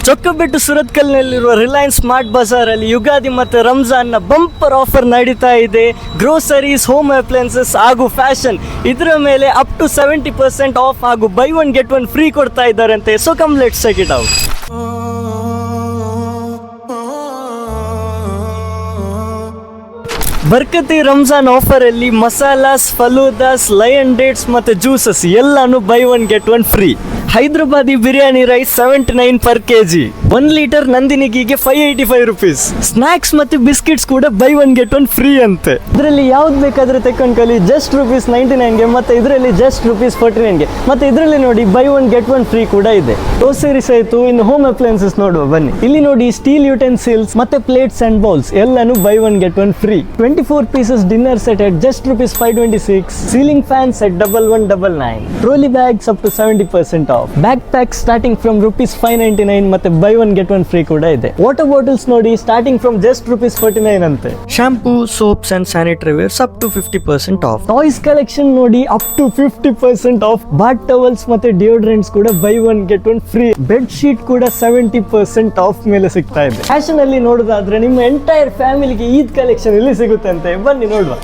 ಚೊಕ್ಕಬೆಟ್ಟು ಸುರತ್ಕಲ್ನಲ್ಲಿರುವ ರಿಲಯನ್ಸ್ ಸ್ಮಾರ್ಟ್ ಬಜಾರ್ ಅಲ್ಲಿ ಯುಗಾದಿ ಮತ್ತು ರಂಜಾನ್ ನ ಬಂಪರ್ ಆಫರ್ ನಡೀತಾ ಇದೆ. ಗ್ರೋಸರೀಸ್, ಹೋಮ್ ಅಪ್ಲಯನ್ಸಸ್ ಹಾಗೂ ಫ್ಯಾಷನ್ ಇದರ ಮೇಲೆ ಅಪ್ ಟು 70% ಆಫ್ ಹಾಗೂ buy one get one free ಕೊಡ್ತಾ ಇದ್ದಾರಂತೆ. So come let's check it out. Barkati Ramzan offer ಅಲ್ಲಿ ಮಸಾಲಾಸ್, ಫಲೂದಾಸ್, ಲಯನ್ ಡೇಟ್ಸ್ ಮತ್ತೆ ಜ್ಯೂಸಸ್ ಎಲ್ಲಾನು buy one get one free. Hyderabadi biryani rice 79 per kg. 1 litre Nandini ಗೀಗೆ 585 ರುಪೀಸ್. ಸ್ನಾಕ್ಸ್ ಮತ್ತೆ ಬಿಸ್ಕೆಟ್ಸ್ ಕೂಡ by one get one free ಅಂತೆ. ಇದರಲ್ಲಿ ಯಾವ್ದು ಬೇಕಾದ್ರೆ ತೆಕ್ಕೊಂಡ್ಕೊಳ್ಳಿ, ಜಸ್ಟ್ ₹99ಗೆ ಮತ್ತೆ ಇದರಲ್ಲಿ ಜಸ್ಟ್ ₹49ಗೆ. ಮತ್ತೆ ಇದರಲ್ಲಿ ನೋಡಿ by one get one free ಕೂಡ ಇದೆ. ಗ್ರೋಸರೀಸ್ ಆಯ್ತು, ಇನ್ನು ಹೋಮ್ ಅಪ್ಲಯನ್ಸಸ್ ನೋಡುವ ಬನ್ನಿ. ಇಲ್ಲಿ ನೋಡಿ ಸ್ಟೀಲ್ ಯುಟೆನ್ಸಿಲ್ಸ್ ಮತ್ತೆ ಪ್ಲೇಟ್ಸ್ ಅಂಡ್ ಬೌಲ್ಸ್ ಎಲ್ಲಾನು buy one get one free. 24 pieces dinner set at just ₹526. Ceiling fans at 1199. Trolley bags up to 70% off. Backpacks starting from ₹599 ಮತ್ತೆ buy one get one free ಕೂಡ ಇದೆ. Water bottles ನೋಡಿ starting from just ₹49 ಅಂತೆ. Shampoo, soaps and sanitary wares up to 50% off. Toys collection ನೋಡಿ up to 50% off. Bath towels ಮತ್ತೆ deodorants ಕೂಡ buy one get one free. Bed sheet ಕೂಡ 70% off ಮೇಲೆ ಸಿಗ್ತಾ ಇದೆ. ಫ್ಯಾಷನ್ ಅಲ್ಲಿ ನೋಡೋದಾದ್ರೆ ನಿಮ್ಮ ಎಂಟೈರ್ ಫ್ಯಾಮಿಲಿಗೆ ಈದ್ ಕಲೆಕ್ಷನ್ ಇಲ್ಲಿ ಸಿಗುತ್ತೆ ಅಂತೆ. ಬನ್ನಿ ನೋಡುವ.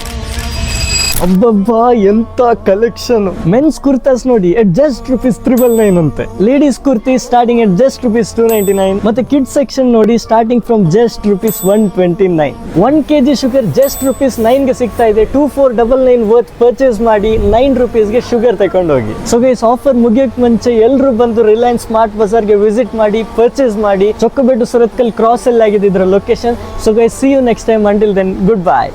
ಅಬ್ಬಬ್ಬಾ ಎಂತ ಕಲೆಕ್ಷನ್. ಮೆನ್ಸ್ ಕುರ್ತಾಸ್ ನೋಡಿ at just ₹399 ಅಂತೆ. Ladies kurti starting at just ₹299 ಮತ್ತೆ ಕಿಡ್ಸ್ ಸೆಕ್ಷನ್ ನೋಡಿ starting from just ₹129. 1 kg sugar just ₹9ಗೆ ಸಿಗ್ತಾ ಇದೆ. 2499 ವರ್ತ್ ಪರ್ಚೇಸ್ ಮಾಡಿ ₹9ಗೆ ಶುಗರ್ ತಕೊಂಡು ಹೋಗಿ. ಸೊ ಗೈಸ್, ಆಫರ್ ಮುಗಿಯಕ್ ಮುಂಚೆ ಎಲ್ಲರೂ ಬಂದು ರಿಲಯನ್ಸ್ ಸ್ಮಾರ್ಟ್ ಬಜಾರ್ಗೆ ವಿಸಿಟ್ ಮಾಡಿ ಪರ್ಚೇಸ್ ಮಾಡಿ. ಚೊಕ್ಕಬೆಟ್ಟು ಸುರತ್ಕಲ್ ಕ್ರಾಸ್ ಅಲ್ಲಿ ಆಗಿದೆ ಇದರ location. So guys, see you next time. Until then, good by.